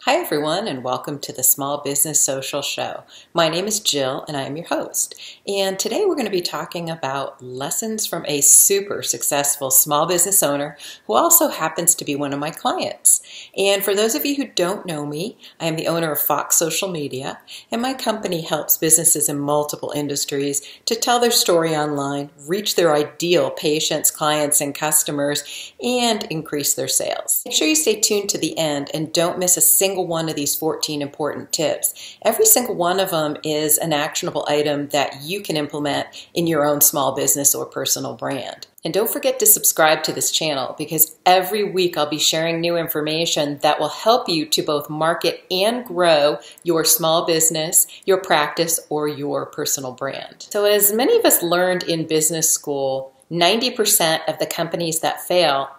Hi everyone, and welcome to the Small Business Social Show. My name is Jill and I am your host. And today we're going to be talking about lessons from a super successful small business owner who also happens to be one of my clients. And for those of you who don't know me, I am the owner of Fox Social Media, and my company helps businesses in multiple industries to tell their story online, reach their ideal patients, clients, and customers, and increase their sales. Make sure you stay tuned to the end and don't miss a single one of these 14 important tips. Every single one of them is an actionable item that you can implement in your own small business or personal brand. And don't forget to subscribe to this channel because every week I'll be sharing new information that will help you to both market and grow your small business, your practice, or your personal brand. So as many of us learned in business school, 90% of the companies that fail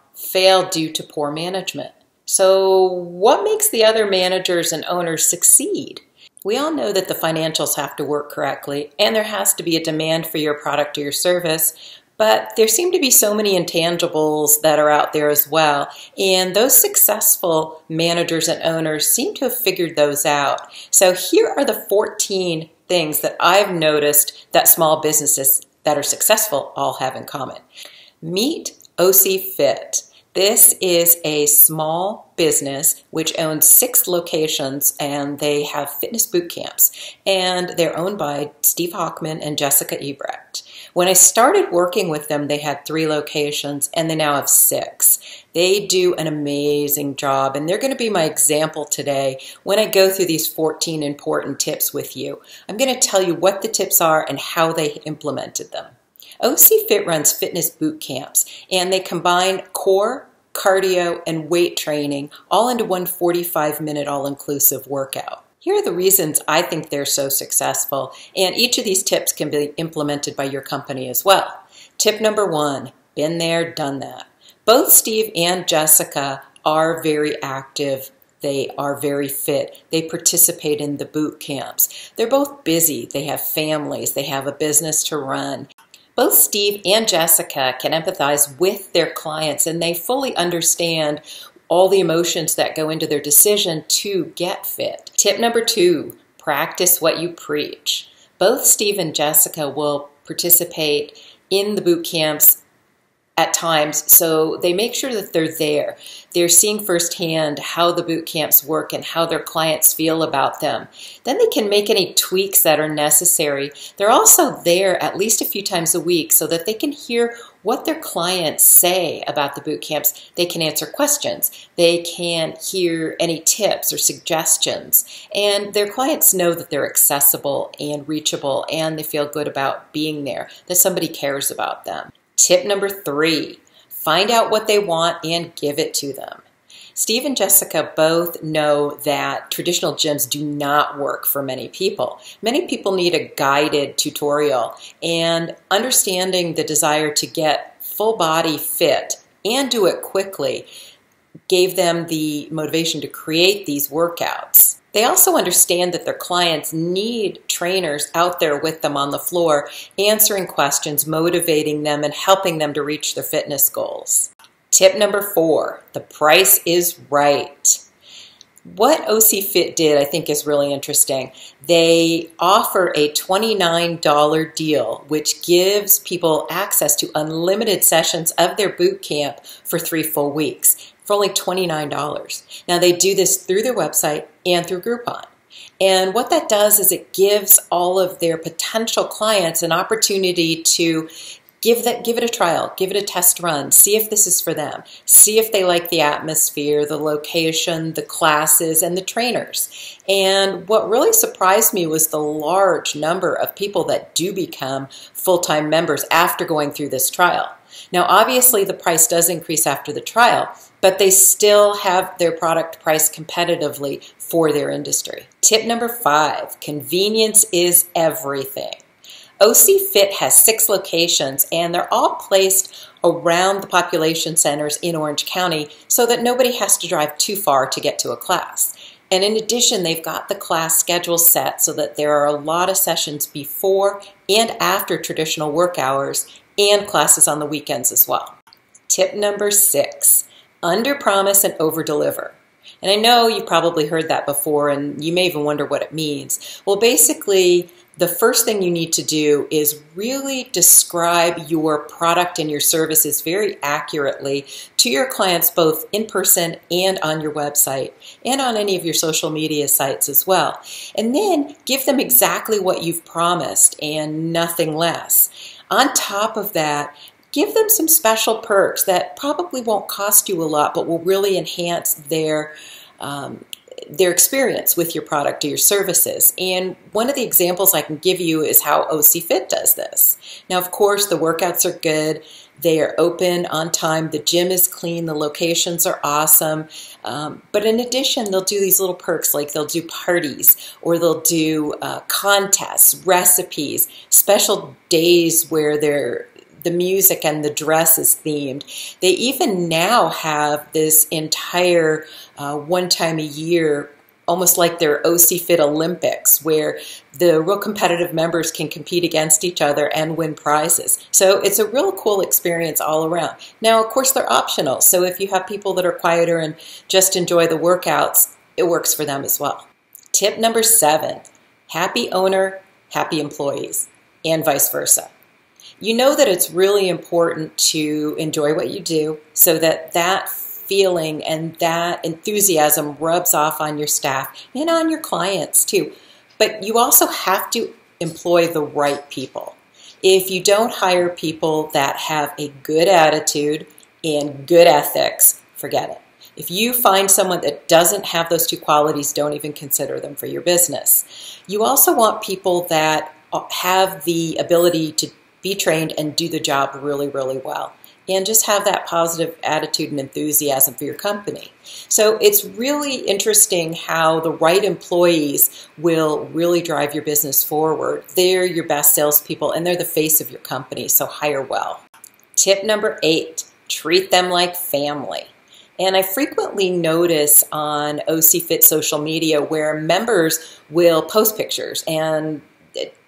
due to poor management. So what makes the other managers and owners succeed? We all know that the financials have to work correctly and there has to be a demand for your product or your service, but there seem to be so many intangibles that are out there as well. And those successful managers and owners seem to have figured those out. So here are the 14 things that I've noticed that small businesses that are successful all have in common. Meet OC Fit. This is a small business which owns 6 locations, and they have fitness boot camps, and they're owned by Steve Hockman and Jessica Ebrecht. When I started working with them, they had 3 locations, and they now have 6. They do an amazing job, and they're going to be my example today when I go through these 14 important tips with you. I'm going to tell you what the tips are and how they implemented them. OC Fit runs fitness boot camps, and they combine core, cardio, and weight training all into one 45-minute all-inclusive workout. Here are the reasons I think they're so successful, and each of these tips can be implemented by your company as well. Tip number 1, been there, done that. Both Steve and Jessica are very active. They are very fit. They participate in the boot camps. They're both busy. They have families. They have a business to run. Both Steve and Jessica can empathize with their clients, and they fully understand all the emotions that go into their decision to get fit. Tip number 2, practice what you preach. Both Steve and Jessica will participate in the boot camps at times, so they make sure that they're there. They're seeing firsthand how the boot camps work and how their clients feel about them. Then they can make any tweaks that are necessary. They're also there at least a few times a week so that they can hear what their clients say about the boot camps. They can answer questions. They can hear any tips or suggestions. And their clients know that they're accessible and reachable, and they feel good about being there, that somebody cares about them. Tip number 3, find out what they want and give it to them. Steve and Jessica both know that traditional gyms do not work for many people. Many people need a guided tutorial, and understanding the desire to get full body fit and do it quickly gave them the motivation to create these workouts. They also understand that their clients need trainers out there with them on the floor, answering questions, motivating them, and helping them to reach their fitness goals. Tip number 4, the price is right. What OC Fit did, I think, is really interesting. They offer a $29 deal, which gives people access to unlimited sessions of their boot camp for 3 full weeks. For only $29. Now they do this through their website and through Groupon. And what that does is it gives all of their potential clients an opportunity to give it a trial, give it a test run, see if this is for them, see if they like the atmosphere, the location, the classes, and the trainers. And what really surprised me was the large number of people that do become full-time members after going through this trial. Now, obviously, the price does increase after the trial, but they still have their product priced competitively for their industry. Tip number 5, convenience is everything. OC Fit has 6 locations, and they're all placed around the population centers in Orange County so that nobody has to drive too far to get to a class. And in addition, they've got the class schedule set so that there are a lot of sessions before and after traditional work hours and classes on the weekends as well. Tip number 6, under promise and over deliver. And I know you probably heard that before, and you may even wonder what it means. Well, basically, the first thing you need to do is really describe your product and your services very accurately to your clients, both in person and on your website and on any of your social media sites as well. And then give them exactly what you've promised and nothing less. On top of that, give them some special perks that probably won't cost you a lot, but will really enhance their experience with your product or your services. And one of the examples I can give you is how OC Fit does this. Now, of course, the workouts are good. They are open on time. The gym is clean. The locations are awesome. But in addition, they'll do these little perks, like they'll do parties, or they'll do contests, recipes, special days where the music and the dress is themed. They even now have this entire one time a year, almost like their OC Fit Olympics, where the real competitive members can compete against each other and win prizes. So it's a real cool experience all around. Now, of course, they're optional. So if you have people that are quieter and just enjoy the workouts, it works for them as well. Tip number 7, happy owner, happy employees, and vice versa. You know that it's really important to enjoy what you do so that that feeling and that enthusiasm rubs off on your staff and on your clients too. But you also have to employ the right people. If you don't hire people that have a good attitude and good ethics, forget it. If you find someone that doesn't have those two qualities, don't even consider them for your business. You also want people that have the ability to be trained and do the job really, really well. And just have that positive attitude and enthusiasm for your company. So it's really interesting how the right employees will really drive your business forward. They're your best salespeople and they're the face of your company, so hire well. Tip number 8, treat them like family. And I frequently notice on OC Fit social media where members will post pictures and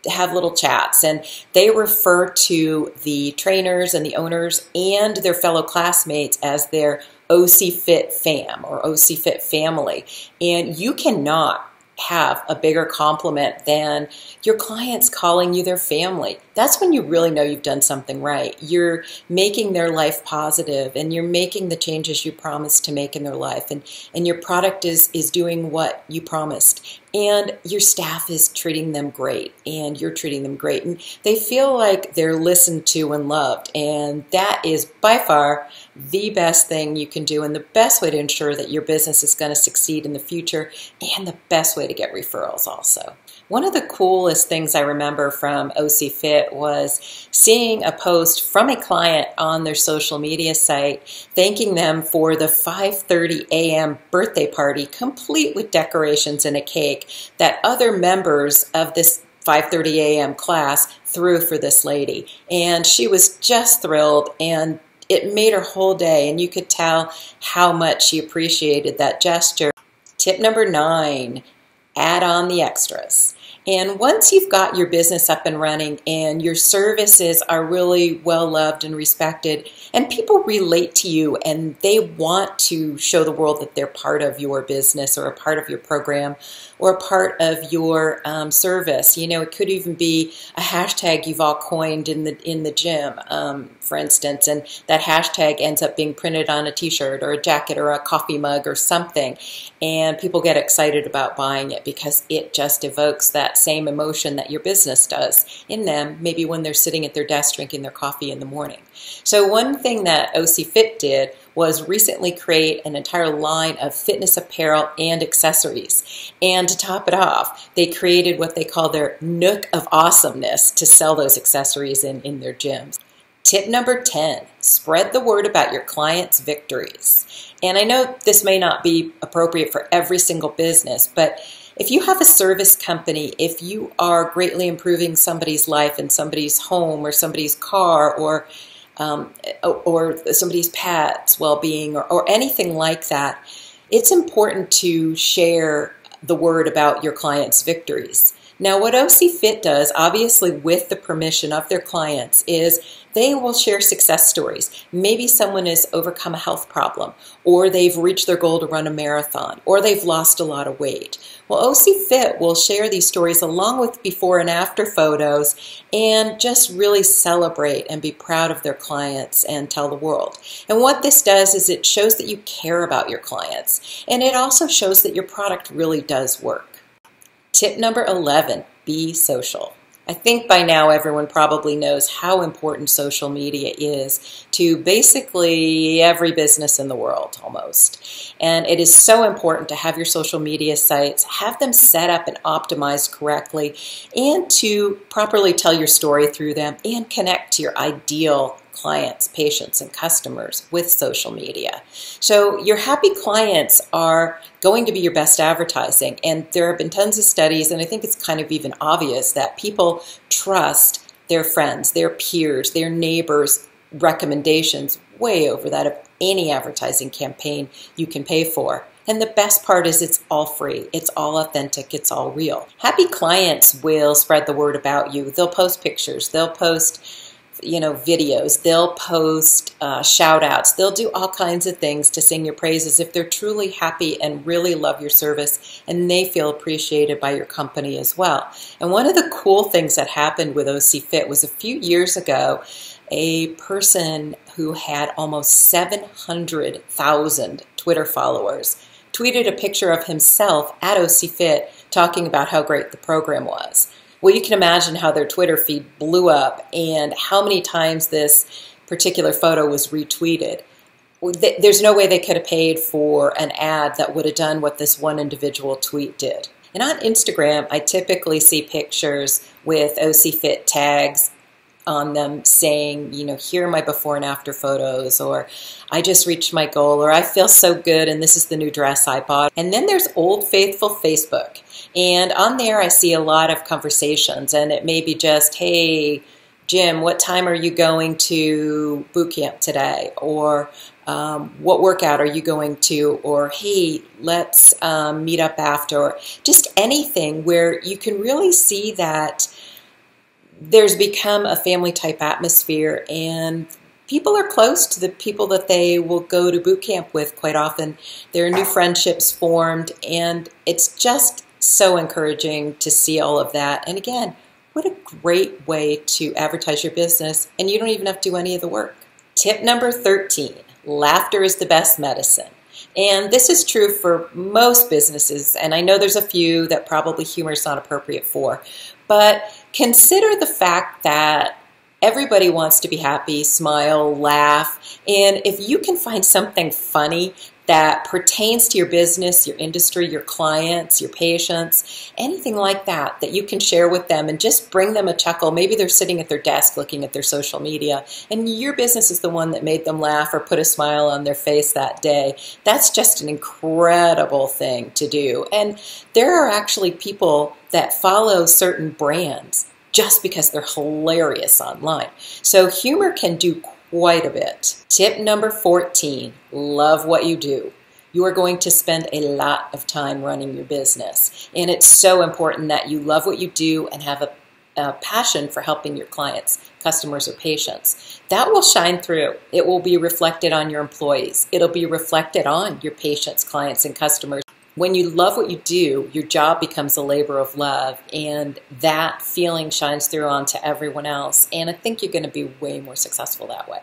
have little chats, and they refer to the trainers and the owners and their fellow classmates as their OC Fit fam or OC Fit family. And you cannot have a bigger compliment than your clients calling you their family. That's when you really know you've done something right. You're making their life positive and you're making the changes you promised to make in their life, and your product is doing what you promised. And your staff is treating them great and you're treating them great. And they feel like they're listened to and loved. And that is by far the best thing you can do and the best way to ensure that your business is going to succeed in the future, and the best way to get referrals also. One of the coolest things I remember from OC Fit was seeing a post from a client on their social media site thanking them for the 5:30 a.m. birthday party, complete with decorations and a cake, that other members of this 5:30 a.m. class threw for this lady. And she was just thrilled, and it made her whole day, and you could tell how much she appreciated that gesture. Tip number 9, add on the extras. And once you've got your business up and running and your services are really well loved and respected, and people relate to you and they want to show the world that they're part of your business or a part of your program or a part of your service. You know, it could even be a hashtag you've all coined in the gym, for instance, and that hashtag ends up being printed on a t-shirt or a jacket or a coffee mug or something, and people get excited about buying it because it just evokes that same emotion that your business does in them, maybe when they're sitting at their desk drinking their coffee in the morning. So one thing that OC Fit did was recently create an entire line of fitness apparel and accessories. And to top it off, they created what they call their Nook of Awesomeness to sell those accessories in their gyms. Tip number 10, spread the word about your clients' victories. And I know this may not be appropriate for every single business, but if you have a service company, if you are greatly improving somebody's life in somebody's home or somebody's car or somebody's pet's well-being or anything like that, it's important to share the word about your clients' victories. Now, what OC Fit does, obviously with the permission of their clients, is they will share success stories. Maybe someone has overcome a health problem, or they've reached their goal to run a marathon, or they've lost a lot of weight. Well, OC Fit will share these stories along with before and after photos and just really celebrate and be proud of their clients and tell the world. And what this does is it shows that you care about your clients, and it also shows that your product really does work. Tip number 11, be social. I think by now everyone probably knows how important social media is to basically every business in the world almost. And it is so important to have your social media sites, have them set up and optimized correctly, and to properly tell your story through them and connect to your ideal clients, patients, and customers with social media. So your happy clients are going to be your best advertising. And there have been tons of studies, and I think it's kind of even obvious that people trust their friends, their peers, their neighbors' recommendations way over that of any advertising campaign you can pay for. And the best part is it's all free, it's all authentic, it's all real. Happy clients will spread the word about you. They'll post pictures, they'll post videos, they'll post shout outs, they'll do all kinds of things to sing your praises if they're truly happy and really love your service and they feel appreciated by your company as well. And one of the cool things that happened with OC Fit was a few years ago, a person who had almost 700,000 Twitter followers tweeted a picture of himself at OC Fit talking about how great the program was. Well, you can imagine how their Twitter feed blew up and how many times this particular photo was retweeted. There's no way they could have paid for an ad that would have done what this one individual tweet did. And on Instagram, I typically see pictures with OC Fit tags on them saying, here are my before and after photos, or I just reached my goal, or I feel so good and this is the new dress I bought. And then there's Old Faithful Facebook. And on there I see a lot of conversations, and it may be just, hey, Jim, what time are you going to boot camp today? Or what workout are you going to? Or hey, let's meet up after. Or just anything where you can really see that there's become a family type atmosphere, and people are close to the people that they will go to boot camp with quite often. There are new friendships formed, and it's just so encouraging to see all of that. And again, what a great way to advertise your business, and you don't even have to do any of the work. Tip number 13, laughter is the best medicine. And this is true for most businesses, and I know there's a few that probably humor is not appropriate for, but consider the fact that everybody wants to be happy, smile, laugh, and if you can find something funny that pertains to your business, your industry, your clients, your patients, anything like that that you can share with them and just bring them a chuckle. Maybe they're sitting at their desk looking at their social media and your business is the one that made them laugh or put a smile on their face that day. That's just an incredible thing to do. And there are actually people that follow certain brands just because they're hilarious online. So humor can do quite a bit. Tip number 14, love what you do. You are going to spend a lot of time running your business. And it's so important that you love what you do and have a passion for helping your clients, customers, or patients. That will shine through. It will be reflected on your employees. It'll be reflected on your patients, clients, and customers. When you love what you do, your job becomes a labor of love, and that feeling shines through onto everyone else, and I think you're going to be way more successful that way.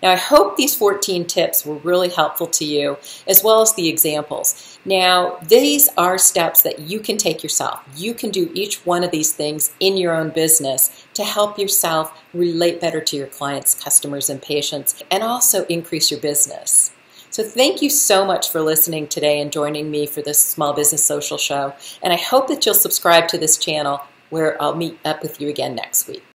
Now, I hope these 14 tips were really helpful to you, as well as the examples. Now, these are steps that you can take yourself. You can do each one of these things in your own business to help yourself relate better to your clients, customers, and patients, and also increase your business. So thank you so much for listening today and joining me for this Small Business Social Show. And I hope that you'll subscribe to this channel where I'll meet up with you again next week.